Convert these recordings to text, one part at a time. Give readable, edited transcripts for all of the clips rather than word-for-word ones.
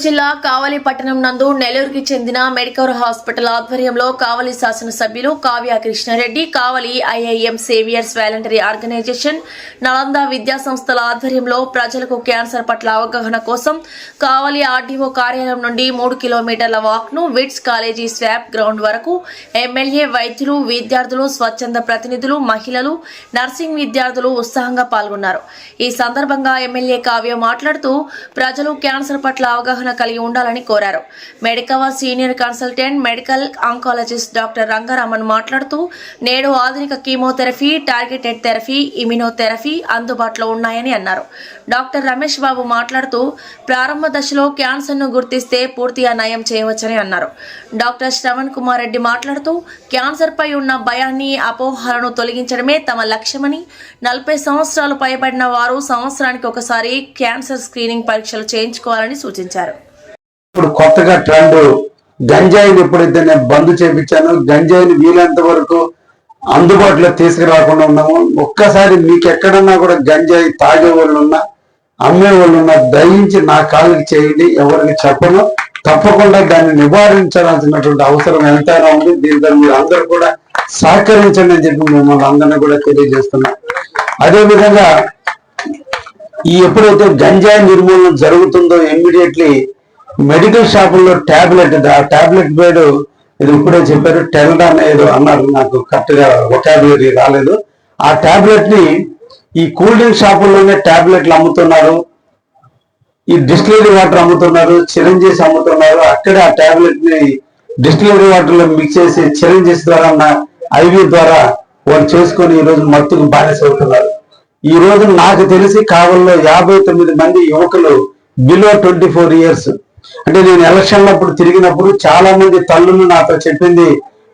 జిల్లా కావలి పట్టణం నందు నెల్లూరుకి చెందిన మెడికవర్ హాస్పిటల్ ఆధ్వర్యంలో కావలి శాసనసభ్యులు Kavya Krishnareddy, Kavali IIM saviours voluntary organisation, Nalanda విద్యా సంస్థల ఆధ్వర్యంలో ప్రజలకు క్యాన్సర్ పట్ల అవగాహన కోసం కావలి ఆర్డీఓ కార్యాలయం నుండి 3 కిలోమీటర్ల వాక్ను విట్స్ కాలేజీ స్వాప్ గ్రౌండ్ వరకు ఎమ్మెల్యే, వైద్యులు, విద్యార్థులు, స్వచ్ఛంద ప్రతినిధులు, మహిళలు, నర్సింగ్ విద్యార్థులు ఉత్సాహంగా పాల్గొన్నారు. ఈ సందర్భంగా ఎమ్మెల్యే కావ్య మాట్లాడుతూ ప్రజలు క్యాన్సర్ పట్ల అవగాహన కలిగి ఉండాలని కోరారు. Medicover senior consultant medical oncologist doctor Rangaraman మాట్లాడుతూ నేడు ఆధునిక కీమోథెరపీ, టార్గెటెడ్ థెరపీ, ఇమ్యునోథెరపీ అందుబాటులో ఉన్నాయని అన్నారు. డాక్టర్ రమేష్ బాబు మాట్లాడుతూ ప్రారంభ దశలో క్యాన్సర్ను గుర్తిస్తే పూర్తిగా నయం చేయవచ్చని అన్నారు. డాక్టర్ శ్రవణ్ కుమార్ రెడ్డి మాట్లాడుతూ క్యాన్సర్ పై ఉన్న భయాన్ని, అపోహలను తొలగించడమే తమ లక్ష్యమని, 40 సంవత్సరాలు పైబడిన వారు సంవత్సరానికి ఒకసారి క్యాన్సర్ స్క్రీనింగ్ పరీక్షలు చేయించుకోవాలని సూచించారు. ఇప్పుడు కొత్తగా ట్రెండ్ గంజాయిని ఎప్పుడైతే నేను బంద్ చేయించానో, గంజాయిని వీలంత వరకు అందుబాటులో తీసుకురాకుండా ఉన్నాము. ఒక్కసారి మీకు ఎక్కడన్నా కూడా గంజాయి తాగే వాళ్ళు ఉన్నా, అమ్మే వాళ్ళు ఉన్నా దయించి నా కాళ్ళకి చేయండి, ఎవరికి చెప్పను. తప్పకుండా దాన్ని నివారించాల్సినటువంటి అవసరం ఎంతైనా ఉంది. దీంతో మీరు అందరూ కూడా సహకరించండి అని చెప్పి మిమ్మల్ని అందరినీ కూడా తెలియజేస్తున్నా. అదేవిధంగా ఎప్పుడైతే గంజాయి నిర్మూలన జరుగుతుందో ఇమ్మీడియట్లీ మెడికల్ షాపుల్లో టాబ్లెట్, ఆ టాబ్లెట్ పేరు ఇది ఇప్పుడే చెప్పారు, టెల్డాన్ ఏదో అన్నారు, నాకు కరెక్ట్ గా వొకాబులరీ రాలేదు. ఆ టాబ్లెట్ ని ఈ కూల్ డ్రింక్ షాపుల్లోనే టాబ్లెట్లు అమ్ముతున్నారు, ఈ డిస్టిలరీ వాటర్ అమ్ముతున్నారు, చిరంజీస్ అమ్ముతున్నారు. అక్కడే ఆ టాబ్లెట్ ని డిస్టిలరీ వాటర్ లో మిక్స్ చేసి చిరంజీస్ ద్వారా ఐవి ద్వారా వాళ్ళు చేసుకొని ఈ రోజు మత్తుకు బానిస అవుతున్నారు. ఈ రోజు నాకు తెలిసి కావల్లో 59 మంది యువకులు బిలో 24 ఇయర్స్. అంటే నేను ఎలక్షన్లప్పుడు తిరిగినప్పుడు చాలా మంది తల్లులు నాతో చెప్పింది,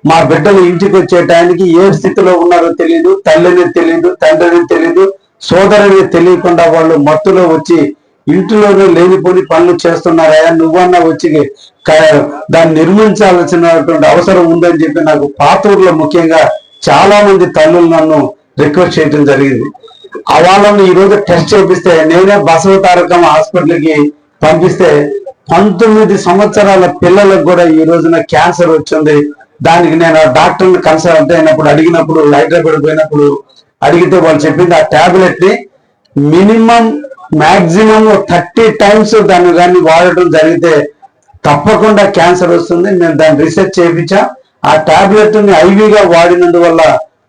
మా బిడ్డలు ఇంటికి వచ్చే టైంకి ఏ స్థితిలో ఉన్నారో తెలియదు, తల్లిని తెలియదు, తండ్రిని తెలియదు, సోదరుని తెలియకుండా వాళ్ళు మత్తులో వచ్చి ఇంటిలోనే లేనిపోని పనులు చేస్తున్నారా, నువ్వన్నా వచ్చి దాన్ని నిర్మించాల్సినటువంటి అవసరం ఉందని చెప్పి నాకు పాతూరులో ముఖ్యంగా చాలా మంది తల్లులు నన్ను రిక్వెస్ట్ చేయడం జరిగింది. ఆ వాళ్ళని ఈ రోజు టెస్ట్ చేపిస్తే, నేనే బసవ తారకం హాస్పిటల్కి పంపిస్తే 19 సంవత్సరాల పిల్లలకు కూడా ఈ రోజున క్యాన్సర్ వచ్చింది. దానికి నేను డాక్టర్ని కన్సల్ట్ అయినప్పుడు అడిగినప్పుడు, హైదరాబాద్ పోయినప్పుడు అడిగితే వాళ్ళు చెప్పింది ఆ టాబ్లెట్ ని మాక్సిమం 30 టైమ్స్ దాన్ని కానీ వాడటం జరిగితే తప్పకుండా క్యాన్సర్ వస్తుంది. నేను దాన్ని రీసెర్చ్ చేయించా. ఆ టాబ్లెట్ ని ఐవీగా వాడినందువల్ల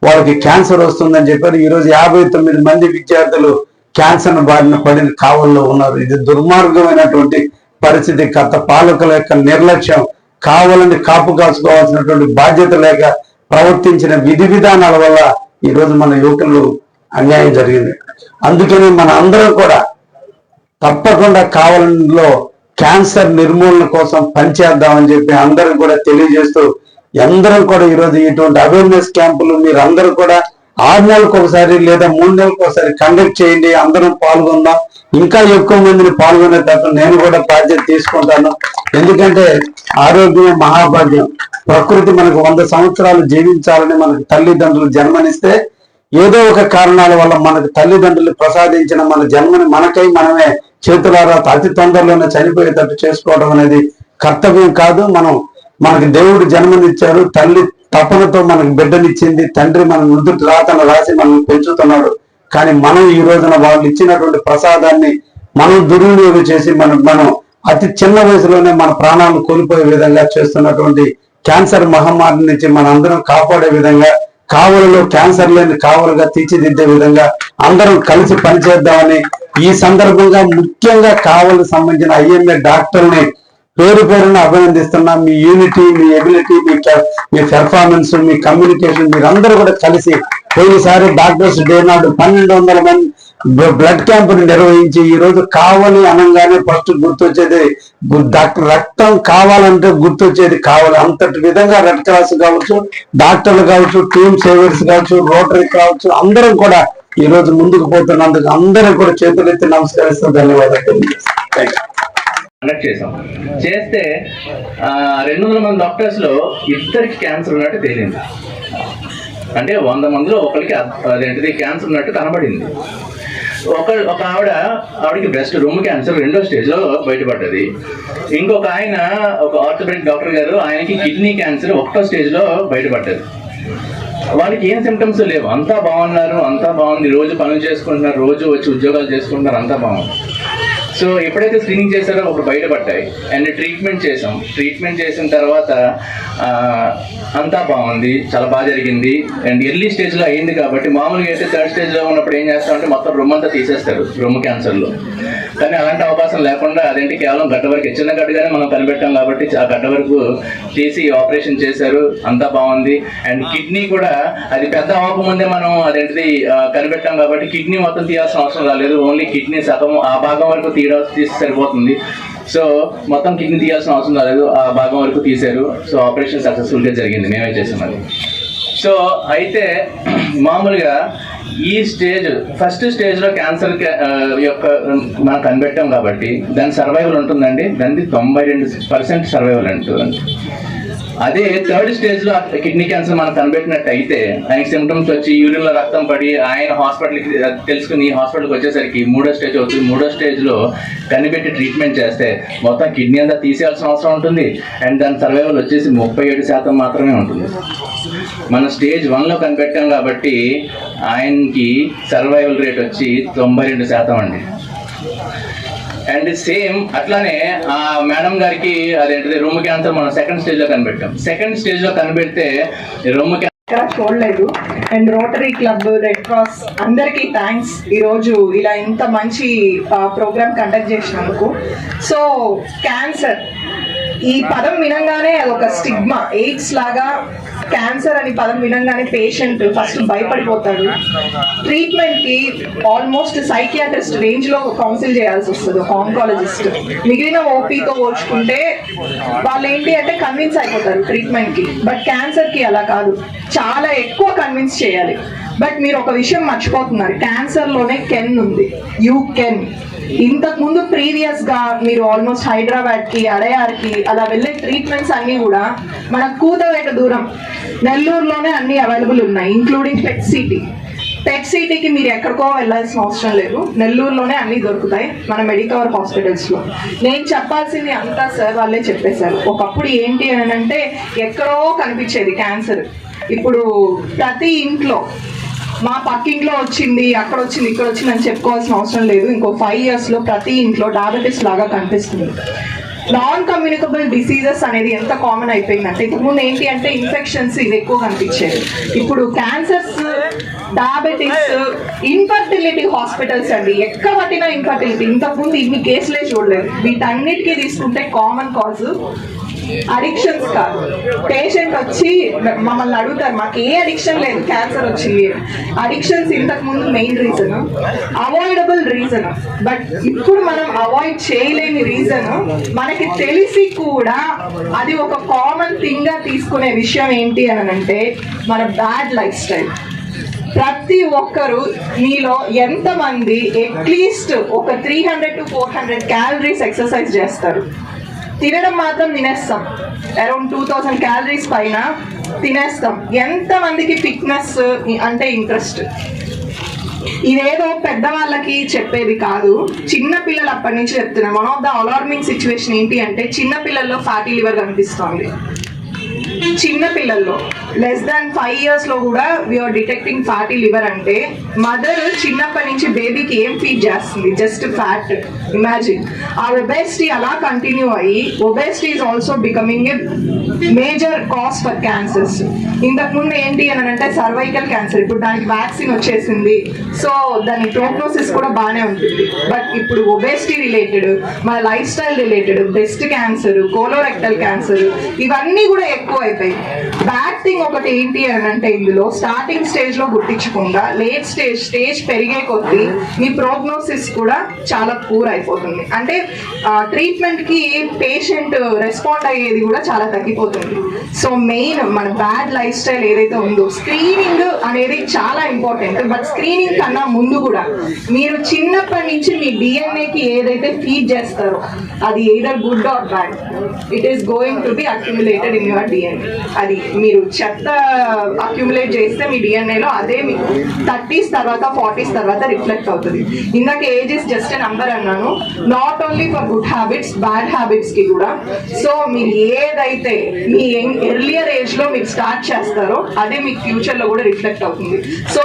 వాళ్ళకి క్యాన్సర్ వస్తుందని చెప్పారు. ఈ రోజు 59 మంది విద్యార్థులు క్యాన్సర్ బారిన పడిన కావల్లో ఉన్నారు. ఇది దుర్మార్గమైనటువంటి పరిస్థితి. గత పాలకుల యొక్క నిర్లక్ష్యం, కావాలని కాపు కాసుకోవాల్సినటువంటి బాధ్యత లేక ప్రవర్తించిన విధి విధానాల వల్ల ఈ రోజు మన యువకులు అన్యాయం జరిగింది. అందుకని మన అందరం కూడా తప్పకుండా కావలిలో క్యాన్సర్ నిర్మూలన కోసం పనిచేద్దామని చెప్పి అందరం కూడా తెలియజేస్తూ, అందరం కూడా ఈరోజు ఇటువంటి అవేర్నెస్ క్యాంపులు మీరు అందరూ కూడా 6 నెలలకు ఒకసారి లేదా 3 నెలలకు ఒకసారి కండక్ట్ చేయండి. అందరం పాల్గొందాం. ఇంకా ఎక్కువ మందిని పాల్గొనేటట్టు నేను కూడా బాధ్యత తీసుకుంటాను. ఎందుకంటే ఆరోగ్యం మహాభాగ్యం. ప్రకృతి మనకు 100 సంవత్సరాలు జీవించాలని మనకు తల్లిదండ్రులు జన్మనిస్తే, ఏదో ఒక కారణాల వల్ల మనకు తల్లిదండ్రులు ప్రసాదించిన మన జన్మని మనకై మనమే చేతులారా అతి తొందరలోనే చనిపోయేటట్టు చేసుకోవడం అనేది కర్తవ్యం కాదు. మనకి దేవుడు జన్మనిచ్చారు, తల్లి తపనతో మనకు బిడ్డనిచ్చింది, తండ్రి మన నుదుటి రాతను రాసి మనల్ని పెంచుతున్నాడు. కానీ మనం ఈ రోజున వాళ్ళు ఇచ్చినటువంటి ప్రసాదాన్ని మనం దుర్వినియోగం చేసి మనం అతి చిన్న వయసులోనే మన ప్రాణాలను కోల్పోయే విధంగా చేస్తున్నటువంటి క్యాన్సర్ మహమ్మారి నుంచి మన అందరం కాపాడే విధంగా, కావలిలో క్యాన్సర్ లేని కావలుగా తీర్చిదిద్దే విధంగా అందరం కలిసి పనిచేద్దామని ఈ సందర్భంగా ముఖ్యంగా కావలికి సంబంధించిన ఐఎంఏ డాక్టర్ని పేరు పేరున అభినందిస్తున్నా. మీ యూనిటీ, మీ ఎబిలిటీ, మీ పెర్ఫార్మెన్స్, మీ కమ్యూనికేషన్ మీరందరూ కూడా కలిసి పోయినసారి డాక్టర్స్ డే నాడు 1200 మంది బ్లడ్ క్యాంపుని నిర్వహించి ఈ రోజు కావలి అనగానే ఫస్ట్ గుర్తొచ్చేది డాక్టర్, రక్తం కావాలంటే గుర్తొచ్చేది కావాలి. అంతటి విధంగా రెడ్ క్రాస్ కావచ్చు, డాక్టర్లు కావచ్చు, టీమ్ సేవర్స్ కావచ్చు, రోటరీ కావచ్చు, అందరం కూడా ఈ రోజు ముందుకు పోతున్నందుకు అందరూ కూడా చేతులెత్తి నమస్కరిస్తూ ధన్యవాదాలు తెలియజేస్తాను. కండక్ట్ చేస్తే 200 మంది డాక్టర్స్ లో 2 క్యాన్సర్ ఉన్నట్టు తేలింది. అంటే 100 మందిలో ఒకరికి అదేంటిది క్యాన్సర్ ఉన్నట్టు కనబడింది. ఒక ఆవిడకి బ్రెస్ట్ రొమ్ము క్యాన్సర్ 2వ స్టేజ్ లో బయటపడ్డది. ఇంకొక ఆయన, ఒక ఆర్థోపెడిక్ డాక్టర్ గారు, ఆయనకి కిడ్నీ క్యాన్సర్ 1వ స్టేజ్ లో బయటపడ్డది. వాళ్ళకి ఏం సిమ్టమ్స్ లేవు, అంతా బాగున్నారు, అంతా బాగుంది, రోజు పనులు చేసుకుంటున్నారు, రోజు వచ్చి ఉద్యోగాలు చేసుకుంటున్నారు, అంతా బాగుంది. సో ఎప్పుడైతే స్క్రీనింగ్ చేశారో ఒకటి బయటపడ్డాయి అండ్ ట్రీట్మెంట్ చేసిన తర్వాత అంతా బాగుంది, చాలా బాగా జరిగింది అండ్ ఎర్లీ స్టేజ్ లో అయింది. కాబట్టి మామూలుగా అయితే 3rd స్టేజ్ లో ఉన్నప్పుడు ఏం చేస్తామంటే మొత్తం రొమ్ము అంతా తీసేస్తారు రొమ్ము క్యాన్సర్ లో. కానీ అలాంటి అవకాశం లేకుండా అదేంటి కేవలం గడ్డ వరకు, చిన్న గడ్డగానే మనం కనిపెట్టాం కాబట్టి ఆ గడ్డ వరకు తీసి ఆపరేషన్ చేశారు, అంతా బాగుంది. అండ్ కిడ్నీ కూడా అది పెద్ద అవ్వకముందే మనం అదేంటిది కనిపెట్టాం కాబట్టి కిడ్నీ మొత్తం తీయాల్సిన అవసరం రాలేదు, ఓన్లీ కిడ్నీ సగం ఆ భాగం వరకు తీసి సరిపోతుంది. సో మొత్తం కిడ్నీ తీయాల్సిన అవసరం రాలేదు, ఆ భాగం వరకు తీశారు. సో ఆపరేషన్ సక్సెస్ఫుల్ గా జరిగింది, మేమే చేసాం అది. సో అయితే మామూలుగా ఈ స్టేజ్, ఫస్ట్ స్టేజ్ లో క్యాన్సర్ యొక్క మనం కనిపెట్టాం కాబట్టి దాని సర్వైవల్ ఉంటుందండి, దానికి 92% సర్వైవల్ ఉంటుంది. అదే 3rd స్టేజ్ లో కిడ్నీ క్యాన్సర్ మనం కనిపెట్టినట్టు అయితే ఆయనకి సిమ్టమ్స్ వచ్చి యూరిన్ లో రక్తం పడి ఆయన హాస్పిటల్కి తెలుసుకుని హాస్పిటల్కి వచ్చేసరికి 3వ స్టేజ్ అవుతుంది. 3వ స్టేజ్ లో కనిపెట్టి ట్రీట్మెంట్ చేస్తే మొత్తం కిడ్నీ అంతా తీసేయాల్సిన అవసరం ఉంటుంది అండ్ దాని సర్వైవల్ వచ్చేసి 37% మాత్రమే ఉంటుంది. మనం స్టేజ్ 1 లో కనిపెట్టాం కాబట్టి ఆయనకి సర్వైవల్ రేట్ వచ్చి 92% అండి. అండ్ సేమ్ అట్లానే ఆ మేడం గారికి అదేంటిది రొమ్ము క్యాన్సర్ మనం 2nd స్టేజ్ లో కనిపెట్టాం. 2nd స్టేజ్ లో కనిపెడితే రొమ్ము చూడలేదు. And rotary club, red cross అందరికీ థ్యాంక్స్ ఈరోజు ఇలా ఇంత మంచి ప్రోగ్రామ్ కండక్ట్ చేసినందుకు. సో క్యాన్సర్ ఈ పదం వినంగానే అదొక స్టిగ్మా, ఎయిడ్స్ లాగా క్యాన్సర్ అని పదం వినంగానే పేషెంట్ ఫస్ట్ భయపడిపోతాడు. ట్రీట్మెంట్ కి ఆల్మోస్ట్ సైకియాట్రిస్ట్ రేంజ్ లో కౌన్సిల్ చేయాల్సి వస్తుంది ఒక ఆంకాలజిస్ట్. మిగిలిన ఓపీతో పోల్చుకుంటే వాళ్ళు ఏంటి అంటే కన్విన్స్ అయిపోతారు ట్రీట్మెంట్ కి. బట్ క్యాన్సర్ కి అలా కాదు, చాలా ఎక్కువ కన్విన్స్ చేయాలి. బట్ మీరు ఒక విషయం మర్చిపోతున్నారు, క్యాన్సర్ లోనే కెన్ ఉంది, యూ కెన్. ఇంతకు ముందు ప్రీవియస్ గా మీరు ఆల్మోస్ట్ హైదరాబాద్ కి, అడయార్కి అలా వెళ్ళే ట్రీట్మెంట్స్ అన్ని కూడా మన కూతవేట దూరం నెల్లూరులోనే అన్ని అవైలబుల్ ఉన్నాయి, ఇంక్లూడింగ్ పెట్ సిటీకి మీరు ఎక్కడికో వెళ్ళాల్సిన అవసరం లేదు, నెల్లూరులోనే అన్ని దొరుకుతాయి మన మెడికవర్ హాస్పిటల్స్ లో. నేను చెప్పాల్సింది అంతా సార్ వాళ్ళే చెప్పేశారు. ఒకప్పుడు ఏంటి అని అంటే ఎక్కడో కనిపించేది క్యాన్సర్, ఇప్పుడు ప్రతి ఇంట్లో మా పక్కింట్లో వచ్చింది, అక్కడ వచ్చింది, ఇక్కడ వచ్చింది అని చెప్పుకోవాల్సిన అవసరం లేదు. ఇంకో 5 years లో ప్రతి ఇంట్లో డయాబెటీస్ లాగా కనిపిస్తుంది. నాన్ కమ్యూనికబుల్ డిసీజెస్ అనేది ఎంత కామన్ అయిపోయిందంటే, ఇంతకుముందు ఏంటి అంటే ఇన్ఫెక్షన్స్ ఇది ఎక్కువ కనిపించేది, ఇప్పుడు క్యాన్సర్స్, డయాబెటీస్, ఇన్ఫర్టిలిటీ హాస్పిటల్స్ అండి, ఎక్కడ పట్టినా ఇన్ఫర్టిలిటీ. ఇంతకుముందు ఇన్ని కేసులే చూడలేదు. వీటన్నిటికీ తీసుకుంటే కామన్ కాజ్ అడిక్షన్స్ కాదు. పేషెంట్ వచ్చి మమ్మల్ని అడుగుతారు, మాకు ఏ అడిక్షన్ లేదు, క్యాన్సర్ వచ్చింది. అడిక్షన్స్ ఇంతకు ముందు main reason, avoidable reason. But ఇప్పుడు మనం అవాయిడ్ చేయలేని రీజన్, మనకి తెలిసి కూడా అది ఒక కామన్ థింగ్ గా తీసుకునే విషయం ఏంటి అని అంటే మన బ్యాడ్ లైఫ్ స్టైల్. ప్రతి ఒక్కరు మీలో ఎంతమంది అట్లీస్ట్ ఒక 300 to 400 క్యాలరీస్ ఎక్సర్సైజ్ చేస్తారు? తినడం మాత్రం తినేస్తాం, అరౌండ్ 2000 క్యాలరీస్ పైన తినేస్తాం. ఎంతమందికి ఫిట్నెస్ అంటే ఇంట్రెస్ట్? ఇదేదో పెద్దవాళ్ళకి చెప్పేది కాదు, చిన్న పిల్లలు అప్పటి నుంచి చెప్తున్నా. One of the alarming situation ఏంటి అంటే చిన్న పిల్లల్లో ఫ్యాటీ లివర్ కనిపిస్తోంది. చిన్న పిల్లల్లో లెస్ దాన్ 5 years లో కూడా వీఆర్ డిటెక్టింగ్ ఫ్యాటీ లివర్. అంటే మదర్ చిన్నప్పటి నుంచి బేబీకి ఏం ఫీడ్ చేస్తుంది? Just fat. ఇమాజిన్ ఆ ఒబేసిటీ అలా కంటిన్యూ అయ్యి, obesity is also becoming a major cause for cancers. ఇంతకు ముందు ఏంటి అని అంటే సర్వైకల్ క్యాన్సర్, ఇప్పుడు దానికి వ్యాక్సిన్ వచ్చేసింది, సో దాని ప్రోగ్నోసిస్ కూడా బాగానే ఉంటుంది. బట్ ఇప్పుడు ఒబేసిటీ రిలేటెడ్, మన life style related breast cancer, colorectal cancer, ఇవన్నీ కూడా ఎక్కువ అయిపోయి. బ్యాడ్ థింగ్ ఒకటి ఏంటి అని అంటే ఇందులో స్టార్టింగ్ స్టేజ్ లో గుర్తించకుండా లేట్ స్టేజ్ పెరిగే కొద్దీ మీ ప్రోగ్నోసిస్ కూడా చాలా పూర్ అయిపోతుంది. అంటే ట్రీట్మెంట్ కి పేషెంట్ రెస్పాండ్ అయ్యేది కూడా చాలా తగ్గిపోతుంది. సో మెయిన్ మన బ్యాడ్ లైఫ్ స్టైల్ ఏదైతే ఉందో, స్క్రీనింగ్ అనేది చాలా ఇంపార్టెంట్. బట్ స్క్రీనింగ్ కన్నా ముందు కూడా మీరు చిన్నప్పటి నుంచి మీ డిఎన్ఏకి ఏదైతే ఫీడ్ చేస్తారో అది either good or bad, it is going to be accumulated in your DNA. అది మీరు చెత్త అక్యుములేట్ చేస్తే మీ డిఎన్ఏలో అదే మీకు 30s తర్వాత 40s తర్వాత రిఫ్లెక్ట్ అవుతుంది. ఇందాక ఏజ్ ఇస్ జస్ట్ నంబర్ అన్నాను, not only for good habits, bad habits కి కూడా. సో మీరు ఏదైతే మీ ఎర్లియర్ ఏజ్ లో మీరు స్టార్ట్ చేస్తారో అదే మీకు ఫ్యూచర్ లో కూడా రిఫ్లెక్ట్ అవుతుంది. సో